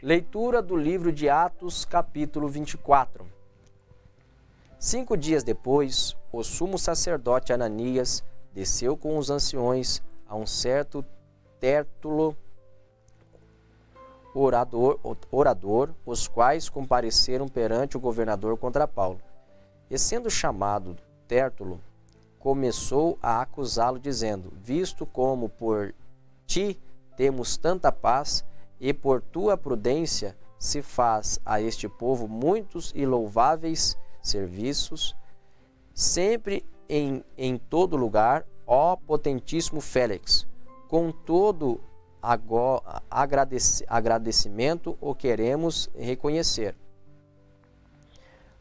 Leitura do livro de Atos, capítulo 24. 5 dias depois, o sumo sacerdote Ananias desceu com os anciões a um certo Tértulo, orador, os quais compareceram perante o governador contra Paulo. E sendo chamado Tértulo, começou a acusá-lo, dizendo: visto como por ti temos tanta paz, e por tua prudência se faz a este povo muitos e louváveis serviços, sempre em todo lugar, ó potentíssimo Félix, com todo agradecimento o queremos reconhecer.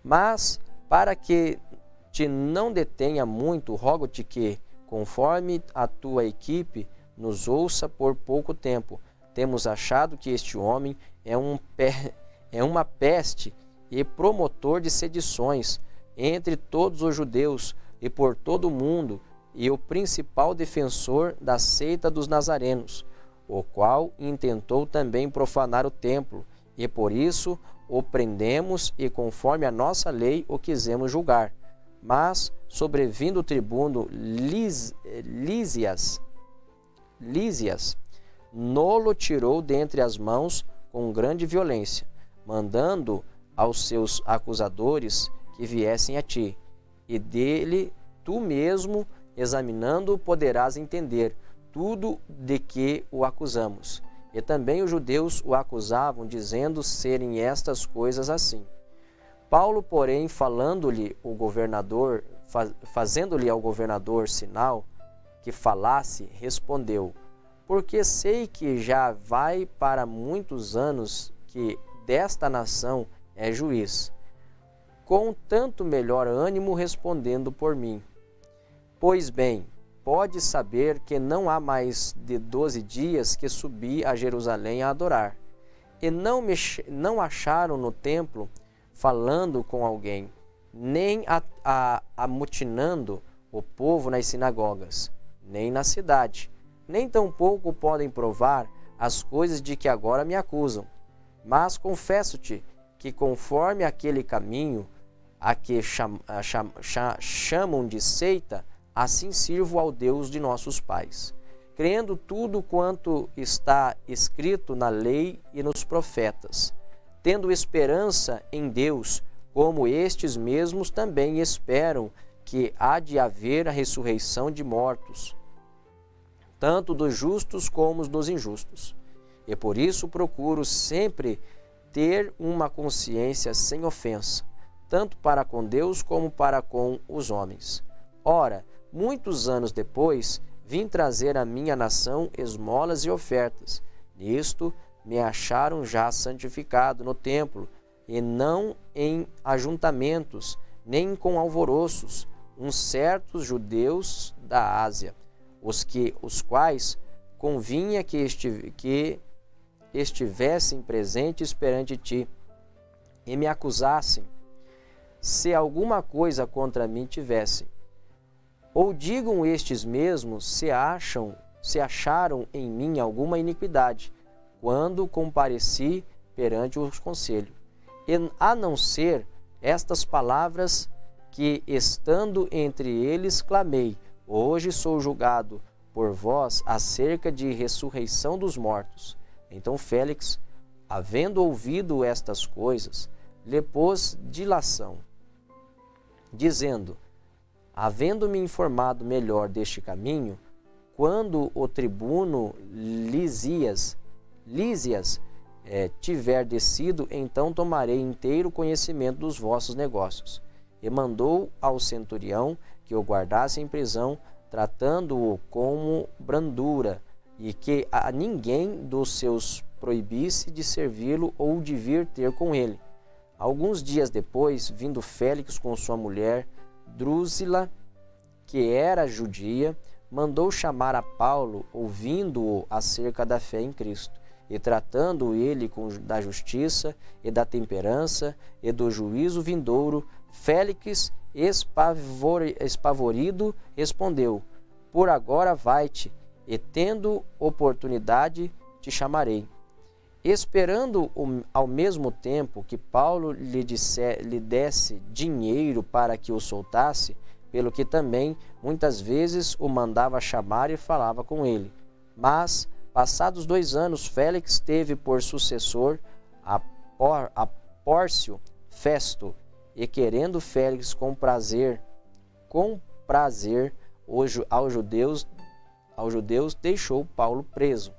Mas, para que te não detenha muito, rogo-te que, conforme a tua equipe nos ouça por pouco tempo, temos achado que este homem é uma peste e promotor de sedições entre todos os judeus e por todo o mundo, e o principal defensor da seita dos nazarenos, o qual intentou também profanar o templo, e por isso o prendemos e conforme a nossa lei o quisemos julgar. Mas, sobrevindo o tribuno Lísias, nolo tirou dentre as mãos com grande violência, mandando aos seus acusadores que viessem a ti, e dele tu mesmo, examinando, poderás entender tudo de que o acusamos. E também os judeus o acusavam, dizendo serem estas coisas assim. Paulo, porém, fazendo-lhe ao governador sinal que falasse, respondeu: porque sei que já vai para muitos anos que desta nação é juiz, com tanto melhor ânimo respondendo por mim. Pois bem, pode saber que não há mais de 12 dias que subi a Jerusalém a adorar, e não acharam no templo falando com alguém, nem amotinando o povo nas sinagogas, nem na cidade, nem tampouco podem provar as coisas de que agora me acusam. Mas confesso-te que, conforme aquele caminho a que chamam de seita, assim sirvo ao Deus de nossos pais, crendo tudo quanto está escrito na lei e nos profetas, tendo esperança em Deus, como estes mesmos também esperam que há de haver a ressurreição de mortos, tanto dos justos como dos injustos. E por isso procuro sempre ter uma consciência sem ofensa, tanto para com Deus como para com os homens. Ora, muitos anos depois, vim trazer à minha nação esmolas e ofertas. Nisto me acharam já santificado no templo, e não em ajuntamentos, nem com alvoroços, uns certos judeus da Ásia, os quais convinha que estivessem presentes perante ti, e me acusassem, se alguma coisa contra mim tivessem. Ou digam estes mesmos se acharam em mim alguma iniquidade, quando compareci perante o conselho. E a não ser estas palavras que, estando entre eles, clamei: hoje sou julgado por vós acerca de ressurreição dos mortos. Então Félix, havendo ouvido estas coisas, lhe pôs dilação, dizendo: havendo-me informado melhor deste caminho, quando o tribuno Lísias tiver descido, então tomarei inteiro conhecimento dos vossos negócios. E mandou ao centurião que o guardasse em prisão, tratando-o como brandura, e que a ninguém dos seus proibisse de servi-lo ou de vir ter com ele. Alguns dias depois, vindo Félix com sua mulher Drusila, que era judia, mandou chamar a Paulo, ouvindo-o acerca da fé em Cristo, e tratando ele da justiça e da temperança e do juízo vindouro, Félix, espavorido, respondeu: por agora vai-te, e tendo oportunidade te chamarei. esperando ao mesmo tempo que Paulo lhe desse dinheiro para que o soltasse, pelo que também muitas vezes o mandava chamar e falava com ele. Mas, passados 2 anos, Félix teve por sucessor a Pórcio Festo, e querendo Félix com prazer aos judeus, deixou Paulo preso.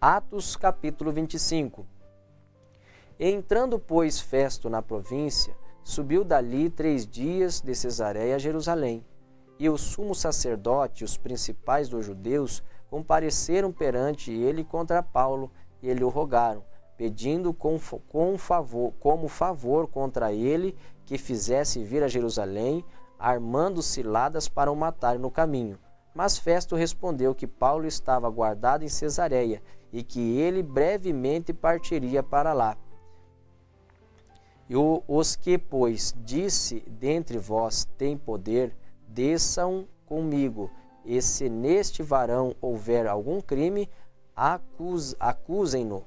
Atos capítulo 25. Entrando, pois, Festo na província, subiu dali 3 dias de Cesareia a Jerusalém, e o sumo sacerdote e os principais dos judeus compareceram perante ele contra Paulo, e lhe o rogaram, pedindo como favor contra ele que fizesse vir a Jerusalém, armando ciladas para o matarem no caminho. Mas Festo respondeu que Paulo estava guardado em Cesareia e que ele brevemente partiria para lá. E os que, pois, disse, dentre vós tem poder, desçam comigo, e se neste varão houver algum crime, acusem-no.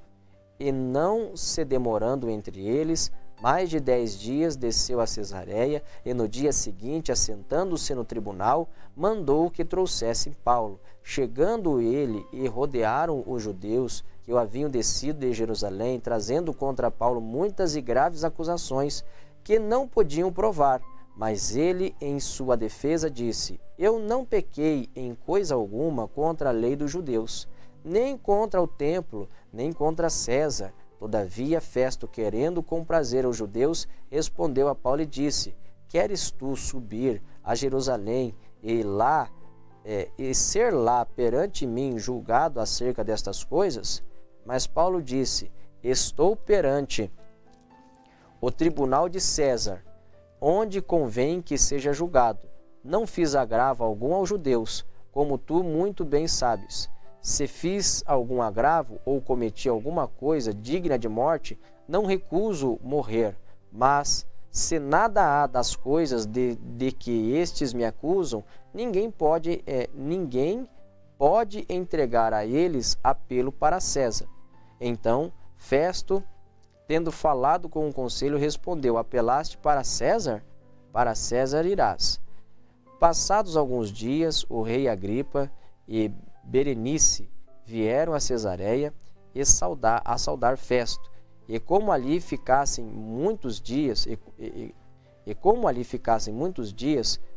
E não se demorando entre eles, mais de 10 dias desceu a Cesareia, e no dia seguinte, assentando-se no tribunal, mandou que trouxessem Paulo. Chegando ele, e rodearam os judeus que o haviam descido de Jerusalém, trazendo contra Paulo muitas e graves acusações, que não podiam provar. Mas ele, em sua defesa, disse: Eu não pequei em coisa alguma contra a lei dos judeus, nem contra o templo, nem contra César. Todavia, Festo, querendo comprazer aos judeus, respondeu a Paulo e disse: Queres tu subir a Jerusalém e ser lá perante mim julgado acerca destas coisas? Mas Paulo disse: Estou perante o tribunal de César, onde convém que seja julgado. Não fiz agravo algum aos judeus, como tu muito bem sabes. Se fiz algum agravo ou cometi alguma coisa digna de morte, não recuso morrer. Mas, se nada há das coisas de que estes me acusam, ninguém pode entregar a eles apelo para César. Então, Festo, tendo falado com o conselho, respondeu: Apelaste para César? Para César irás. Passados alguns dias, o rei Agripa e Berenice vieram a Cesareia a saudar Festo. E como ali ficassem muitos dias,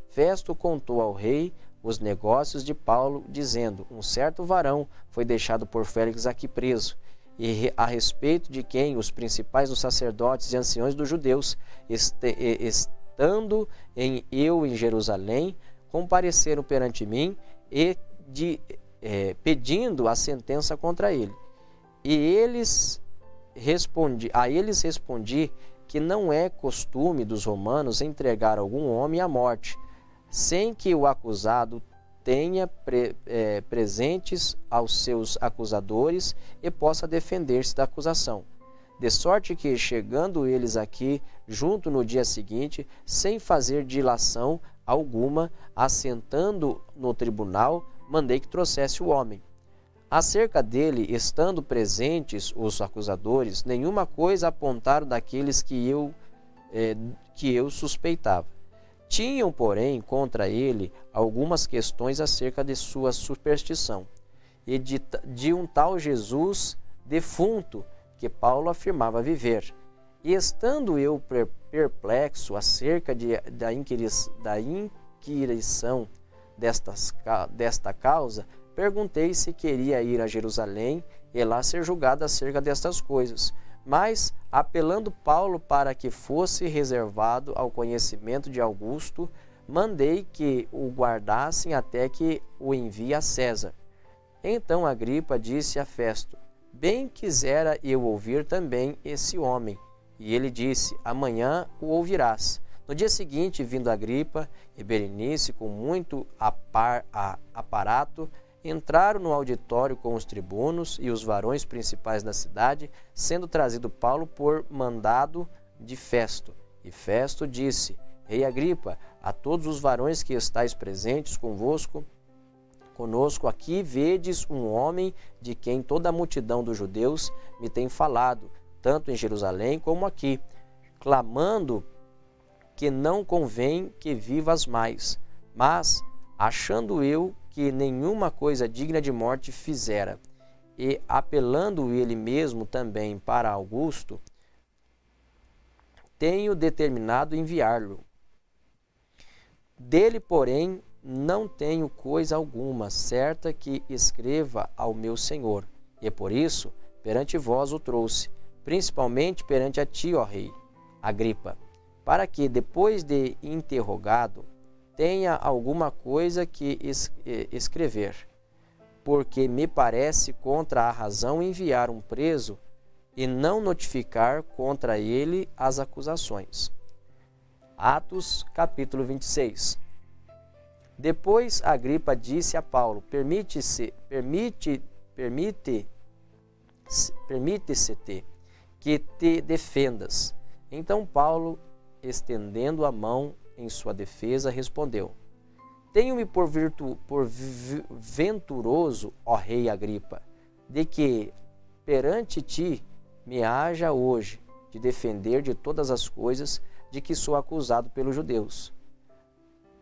Festo contou ao rei os negócios de Paulo, dizendo: Um certo varão foi deixado por Félix aqui preso, e a respeito de quem os principais dos sacerdotes e anciões dos judeus, estando eu em Jerusalém, compareceram perante mim e pedindo a sentença contra ele. E a eles respondi que não é costume dos romanos entregar algum homem à morte, sem que o acusado tenha presentes aos seus acusadores e possa defender-se da acusação. De sorte que, chegando eles aqui junto no dia seguinte, sem fazer dilação alguma, assentando no tribunal, mandei que trouxesse o homem. Acerca dele, estando presentes os acusadores, nenhuma coisa apontaram daqueles que eu suspeitava. Tinham, porém, contra ele algumas questões acerca de sua superstição e de um tal Jesus defunto que Paulo afirmava viver. E estando eu perplexo acerca da inquirição desta causa, perguntei se queria ir a Jerusalém e lá ser julgado acerca destas coisas. Mas, apelando Paulo para que fosse reservado ao conhecimento de Augusto, mandei que o guardassem até que o envie a César. Então Agripa disse a Festo: Bem quisera eu ouvir também esse homem. E ele disse: Amanhã o ouvirás. No dia seguinte, vindo Agripa e Berenice com muito aparato, entraram no auditório com os tribunos e os varões principais da cidade, sendo trazido Paulo por mandado de Festo. E Festo disse: Rei Agripa, a todos os varões que estáis presentes convosco, conosco aqui vedes um homem de quem toda a multidão dos judeus me tem falado, tanto em Jerusalém como aqui, clamando que não convém que vivas mais. Mas, achando eu que nenhuma coisa digna de morte fizera, e apelando ele mesmo também para Augusto, tenho determinado enviar-lo. Dele, porém, não tenho coisa alguma certa que escreva ao meu senhor, e por isso perante vós o trouxe, principalmente perante a ti, ó rei Agripa, para que, depois de interrogado, tenha alguma coisa que escrever, porque me parece contra a razão enviar um preso e não notificar contra ele as acusações. Atos, capítulo 26. Depois Agripa disse a Paulo: permite-se-te que te defendas. Então Paulo, estendendo a mão em sua defesa, respondeu: tenho-me por venturoso, ó rei Agripa, de que perante ti me haja hoje de defender de todas as coisas de que sou acusado pelos judeus.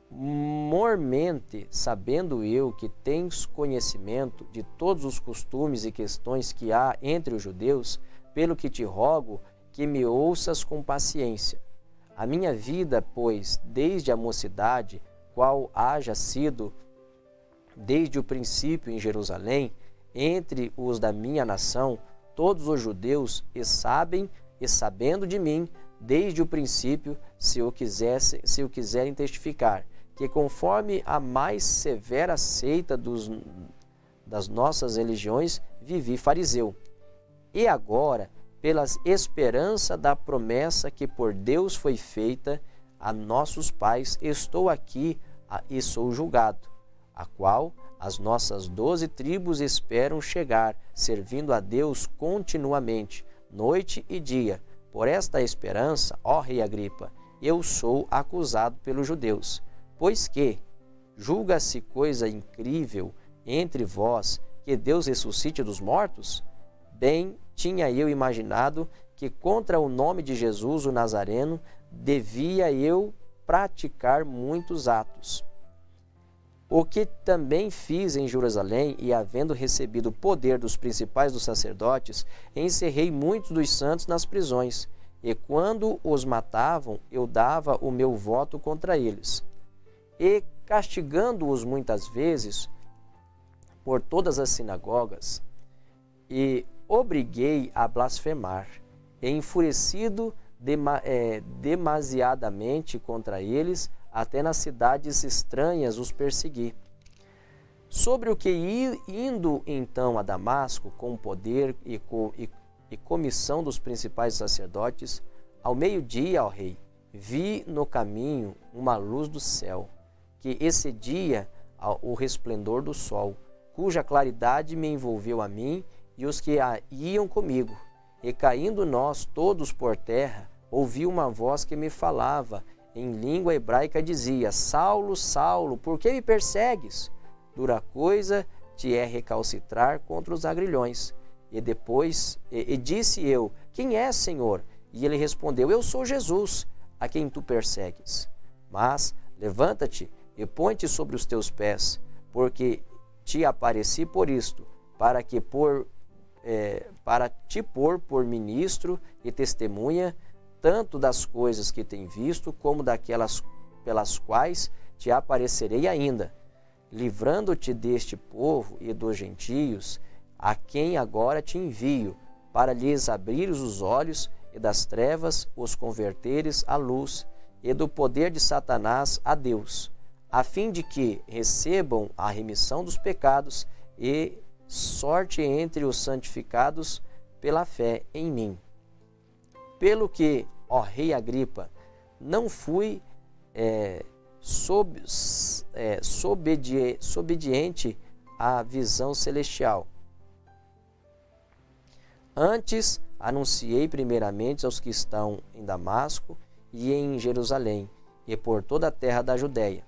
Mormente, sabendo eu que tens conhecimento de todos os costumes e questões que há entre os judeus, pelo que te rogo que me ouças com paciência. A minha vida, pois, desde a mocidade, qual haja sido desde o princípio em Jerusalém, entre os da minha nação, todos os judeus, e sabendo de mim, desde o princípio, se o quiserem testificar, que conforme a mais severa seita das nossas religiões, vivi fariseu. E agora, pela esperança da promessa que por Deus foi feita a nossos pais, estou aqui e sou julgado, a qual as nossas 12 tribos esperam chegar, servindo a Deus continuamente, noite e dia. Por esta esperança, ó rei Agripa, eu sou acusado pelos judeus. Pois que julga-se coisa incrível entre vós que Deus ressuscite dos mortos? Bem, tinha eu imaginado que contra o nome de Jesus, o Nazareno, devia eu praticar muitos atos. O que também fiz em Jerusalém, e havendo recebido o poder dos principais dos sacerdotes, encerrei muitos dos santos nas prisões, e quando os matavam, eu dava o meu voto contra eles. E castigando-os muitas vezes por todas as sinagogas, e obriguei a blasfemar, e enfurecido demasiadamente contra eles, até nas cidades estranhas os persegui. Sobre o que indo então a Damasco com poder e comissão dos principais sacerdotes, ao meio-dia, ó rei, vi no caminho uma luz do céu, que excedia o resplendor do sol, cuja claridade me envolveu a mim e os que iam comigo. E caindo nós todos por terra, ouvi uma voz que me falava em língua hebraica, dizia: Saulo, Saulo, por que me persegues? Dura coisa te é recalcitrar contra os agrilhões. E depois, disse eu: quem é, Senhor? E ele respondeu: eu sou Jesus, a quem tu persegues. Mas levanta-te e põe-te sobre os teus pés, porque te apareci por isto, para te pôr por ministro e testemunha, tanto das coisas que tem visto, como daquelas pelas quais te aparecerei ainda, livrando-te deste povo e dos gentios, a quem agora te envio, para lhes abrires os olhos, e das trevas os converteres à luz, e do poder de Satanás a Deus, a fim de que recebam a remissão dos pecados e sorte entre os santificados pela fé em mim. Pelo que, ó rei Agripa, não fui desobediente à visão celestial. Antes, anunciei primeiramente aos que estão em Damasco e em Jerusalém, e por toda a terra da Judéia,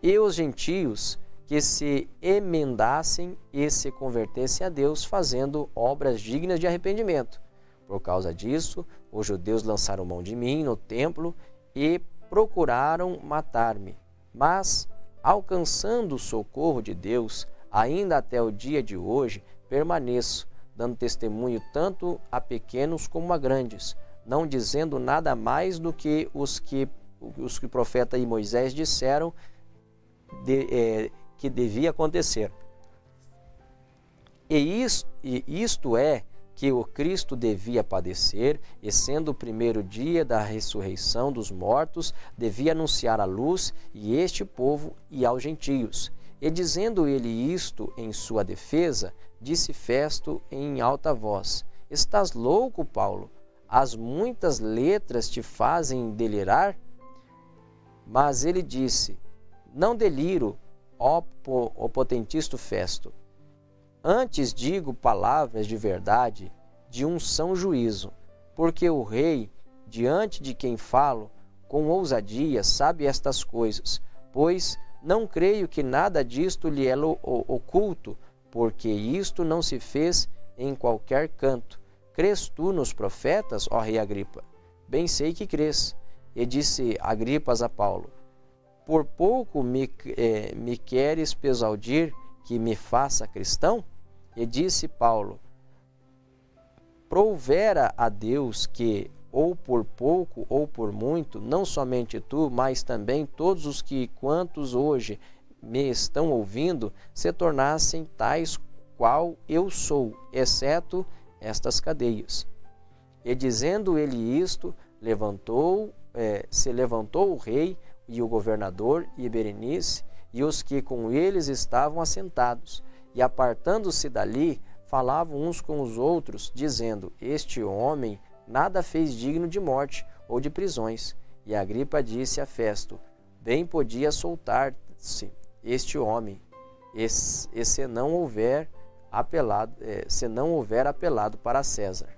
e os gentios que se emendassem e se convertessem a Deus, fazendo obras dignas de arrependimento. Por causa disso, os judeus lançaram mão de mim no templo e procuraram matar-me. Mas, alcançando o socorro de Deus, ainda até o dia de hoje, permaneço, dando testemunho tanto a pequenos como a grandes, não dizendo nada mais do que os que o profeta e Moisés disseram que devia acontecer. E isto é, que o Cristo devia padecer, e sendo o primeiro dia da ressurreição dos mortos, devia anunciar a luz e este povo e aos gentios. E dizendo ele isto em sua defesa, disse Festo em alta voz: Estás louco, Paulo? As muitas letras te fazem delirar? Mas ele disse: Não deliro, ó potentíssimo Festo. Antes digo palavras de verdade, de um são juízo, porque o rei, diante de quem falo, com ousadia, sabe estas coisas, pois não creio que nada disto lhe é oculto, porque isto não se fez em qualquer canto. Crês tu nos profetas, ó rei Agripa? Bem sei que crês. E disse Agripas a Paulo: Por pouco me queres persuadir que me faça cristão? E disse Paulo: Provera a Deus que, ou por pouco ou por muito, não somente tu, mas também todos os que quantos hoje me estão ouvindo, se tornassem tais qual eu sou, exceto estas cadeias. E dizendo ele isto, se levantou o rei e o governador e Berenice e os que com eles estavam assentados, e apartando-se dali, falavam uns com os outros, dizendo: Este homem nada fez digno de morte ou de prisões. E Agripa disse a Festo: Bem podia soltar-se este homem, se não houver apelado para César.